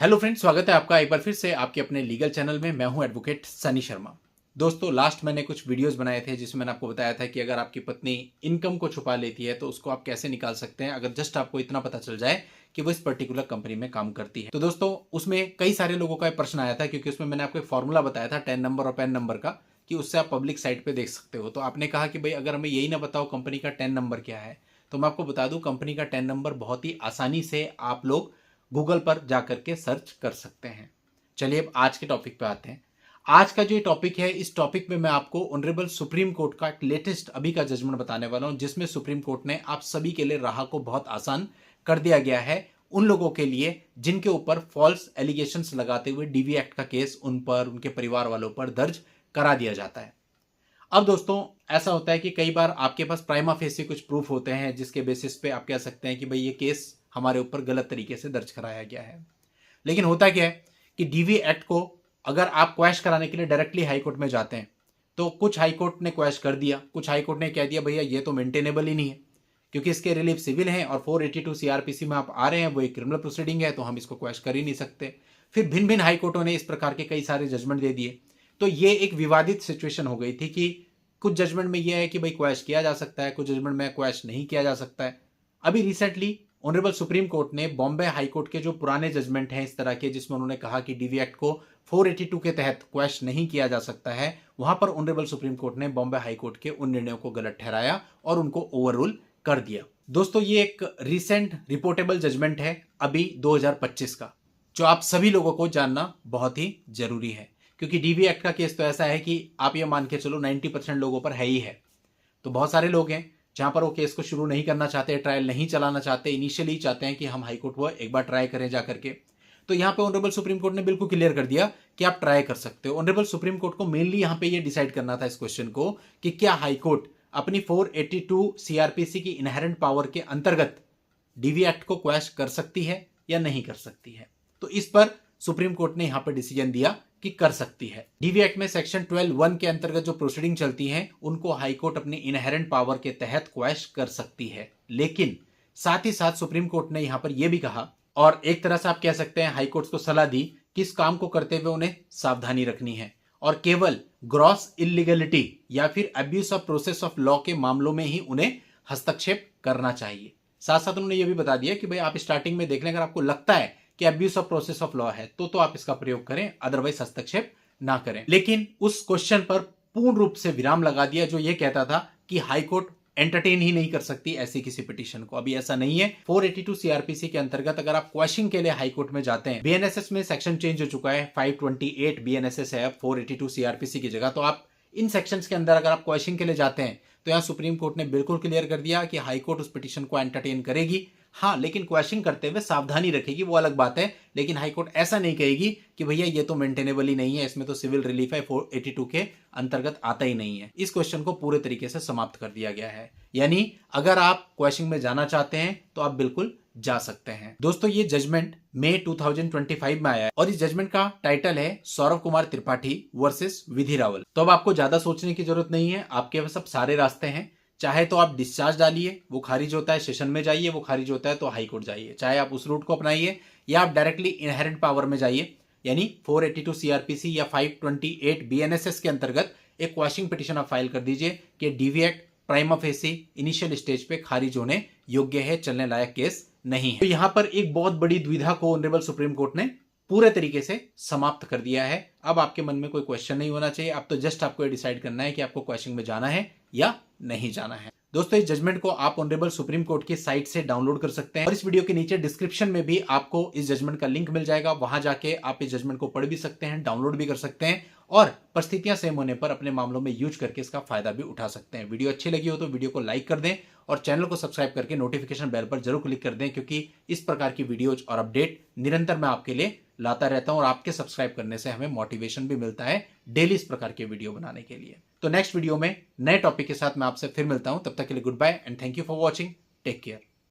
Hello friends, स्वागत है आपका एक बार फिर से आपके अपने लीगल चैनल में। मैं हूं एडवोकेट सनी शर्मा। दोस्तों, लास्ट मैंने कुछ वीडियोस बनाए थे जिसमें मैंने आपको बताया था कि अगर आपकी पत्नी इनकम को छुपा लेती है तो उसको आप कैसे निकाल सकते हैं, अगर जस्ट आपको इतना पता चल जाए कि वो इस पर्टिकुलर कंपनी में काम करती है। तो दोस्तों, उसमें कई सारे लोगों का प्रश्न आया था क्योंकि उसमें मैंने आपको एक फॉर्मूला बताया था टेन नंबर और पैन नंबर का, कि उससे आप पब्लिक साइट पर देख सकते हो। तो आपने कहा कि भाई अगर हमें यही ना बताओ कंपनी का टेन नंबर क्या है, तो मैं आपको बता दूं कंपनी का टेन नंबर बहुत ही आसानी से आप लोग गूगल पर जाकर के सर्च कर सकते हैं। चलिए अब आज के टॉपिक पे आते हैं। आज का जो ये टॉपिक है, इस टॉपिक में मैं आपको ऑनरेबल सुप्रीम कोर्ट का एक लेटेस्ट अभी का जजमेंट बताने वाला हूं, जिसमें सुप्रीम कोर्ट ने आप सभी के लिए राह को बहुत आसान कर दिया गया है। उन लोगों के लिए जिनके ऊपर फॉल्स एलिगेशंस लगाते हुए डीवी एक्ट का केस उन पर, उनके परिवार वालों पर दर्ज करा दिया जाता है। अब दोस्तों, ऐसा होता है कि कई बार आपके पास प्राइमा फेसी कुछ प्रूफ होते हैं जिसके बेसिस पे आप कह सकते हैं कि भाई ये केस हमारे ऊपर गलत तरीके से दर्ज कराया गया है। लेकिन होता क्या है कि डीवी एक्ट को अगर आप क्वैश कराने के लिए डायरेक्टली हाईकोर्ट में जाते हैं तो कुछ हाईकोर्ट ने क्वैश कर दिया, कुछ हाईकोर्ट ने कह दिया भैया ये तो मेंटेनेबल ही नहीं है क्योंकि इसके रिलीफ सिविल हैं और 482 सीआरपीसी में आप आ रहे हैं, वो एक क्रिमिनल प्रोसीडिंग है, तो हम इसको क्वैश कर ही नहीं सकते। फिर भिन्न भिन्न हाईकोर्टों ने इस प्रकार के कई सारे जजमेंट दे दिए। तो ये एक विवादित सिचुएशन हो गई थी कि कुछ जजमेंट में यह है कि भाई क्वैश किया जा सकता है, कुछ जजमेंट में क्वैश नहीं किया जा सकता है। अभी रिसेंटली ऑनरेबल सुप्रीम कोर्ट ने बॉम्बे हाई कोर्ट के जो पुराने जजमेंट हैं इस तरह के, जिसमें उन्होंने कहा कि डीवी एक्ट को 482 के तहत क्वैश नहीं किया जा सकता है, वहां पर ऑनरेबल सुप्रीम कोर्ट ने बॉम्बे हाई कोर्ट के उन निर्णयों को गलत ठहराया और उनको ओवररूल कर दिया। दोस्तों, ये एक रिसेंट रिपोर्टेबल जजमेंट है अभी 2025 का, जो आप सभी लोगों को जानना बहुत ही जरूरी है क्योंकि डीवी एक्ट का केस तो ऐसा है कि आप ये मान के चलो 90% लोगों पर है ही है। तो बहुत सारे लोग हैं जहां पर वो केस को शुरू नहीं करना चाहते, ट्रायल नहीं चलाना चाहते, इनिशियली चाहते हैं कि हम हाईकोर्ट वो एक बार ट्राई करें जाकर के। तो यहां पे ऑनरेबल सुप्रीम कोर्ट ने बिल्कुल क्लियर कर दिया कि आप ट्राई कर सकते हो। ऑनरेबल सुप्रीम कोर्ट को मेनली यहां पे ये डिसाइड करना था इस क्वेश्चन को कि क्या हाईकोर्ट अपनी 482 सीआरपीसी की इनहेरेंट पावर के अंतर्गत डीवी एक्ट को क्वैश कर सकती है या नहीं कर सकती है। तो इस पर सुप्रीम कोर्ट ने यहां पर डिसीजन दिया कि कर सकती है। डीवी एक्ट में सेक्शन 12(1) के अंतर्गत जो प्रोसीडिंग चलती हैं उनको हाईकोर्ट अपनी इनहेरेंट पावर के तहत क्वैश कर सकती है। लेकिन साथ ही साथ सुप्रीम कोर्ट ने यहां पर यह भी कहा, और एक तरह से आप कह सकते हैं हाईकोर्ट को सलाह दी कि इस काम को करते हुए उन्हें सावधानी रखनी है और केवल ग्रॉस इलीगलिटी या फिर abuse of process of law के मामलों में ही उन्हें हस्तक्षेप करना चाहिए। साथ साथ उन्होंने यह भी बता दिया कि भाई आप स्टार्टिंग में देख लें, अगर आपको लगता है कि abuse of process of law है तो आप इसका प्रयोग करें, अदरवाइज हस्तक्षेप ना करें। लेकिन उस क्वेश्चन पर पूर्ण रूप से विराम लगा दिया जो यह कहता था कि हाईकोर्ट एंटरटेन ही नहीं कर सकती ऐसी किसी पिटीशन को। अभी ऐसा नहीं है। 482 सीआरपीसी के अंतर्गत अगर आप क्वेश्चन के लिए हाईकोर्ट में जाते हैं, बीएनएसएस में सेक्शन चेंज हो चुका है, 528 बीएनएसएस है अब 482 सीआरपीसी की जगह। तो आप इन सेक्शंस के अंदर अगर आप क्वेश्चन के लिए जाते हैं तो यहां सुप्रीम कोर्ट ने बिल्कुल क्लियर कर दिया कि हाईकोर्ट उस पिटीशन को एंटरटेन करेगी। हाँ, लेकिन क्वेश्चन करते हुए सावधानी रखेगी, वो अलग बात है। लेकिन हाईकोर्ट ऐसा नहीं कहेगी कि भैया ये तो मेंटेनेबल ही नहीं है, इसमें तो सिविल रिलीफ है, 482 के अंतर्गत आता ही नहीं है। इस क्वेश्चन को पूरे तरीके से समाप्त कर दिया गया है। यानी अगर आप क्वेश्चन में जाना चाहते हैं तो आप बिल्कुल जा सकते हैं। दोस्तों, ये जजमेंट मई 2025 में आया है और इस जजमेंट का टाइटल है सौरभ कुमार त्रिपाठी वर्सेस विधि रावल। तो अब आपको ज्यादा सोचने की जरूरत नहीं है, आपके पास अब सारे रास्ते हैं। चाहे तो आप डिस्चार्ज डालिए, वो खारिज होता है सेशन में जाइए, वो खारिज होता है तो हाई कोर्ट जाइए, चाहे आप उस रूट को अपनाइए, या आप डायरेक्टली इनहेरेंट पावर में जाइए, यानी 482 सीआरपीसी या 528 बीएनएसएस के अंतर्गत एक क्वैशिंग पिटीशन आप फाइल कर दीजिए कि DV act prima facie initial stage पे खारिज होने योग्य है, चलने लायक केस नहीं है। तो यहां पर एक बहुत बड़ी दुविधा को ऑनरेबल सुप्रीम कोर्ट ने पूरे तरीके से समाप्त कर दिया है। अब आपके मन में कोई क्वेश्चन नहीं होना चाहिए। अब तो जस्ट आपको ये डिसाइड करना है कि आपको क्वेश्चन में जाना है या नहीं जाना है। दोस्तों, इस जजमेंट को आप ऑनरेबल सुप्रीम कोर्ट की साइट से डाउनलोड कर सकते हैं और इस वीडियो के नीचे डिस्क्रिप्शन में भी आपको इस जजमेंट का लिंक मिल जाएगा। वहां जाके आप इस जजमेंट को पढ़ भी सकते हैं, डाउनलोड भी कर सकते हैं और परिस्थितियां सेम होने पर अपने मामलों में यूज करके इसका फायदा भी उठा सकते हैं। वीडियो अच्छी लगी हो तो वीडियो को लाइक कर दें और चैनल को सब्सक्राइब करके नोटिफिकेशन बेल पर जरूर क्लिक कर दें, क्योंकि इस प्रकार की वीडियोज और अपडेट निरंतर मैं आपके लिए लाता रहता हूं और आपके सब्सक्राइब करने से हमें मोटिवेशन भी मिलता है डेली इस प्रकार के वीडियो बनाने के लिए। तो नेक्स्ट वीडियो में नए टॉपिक के साथ मैं आपसे फिर मिलता हूं। तब तक के लिए good bye and thank you for watching. Take care.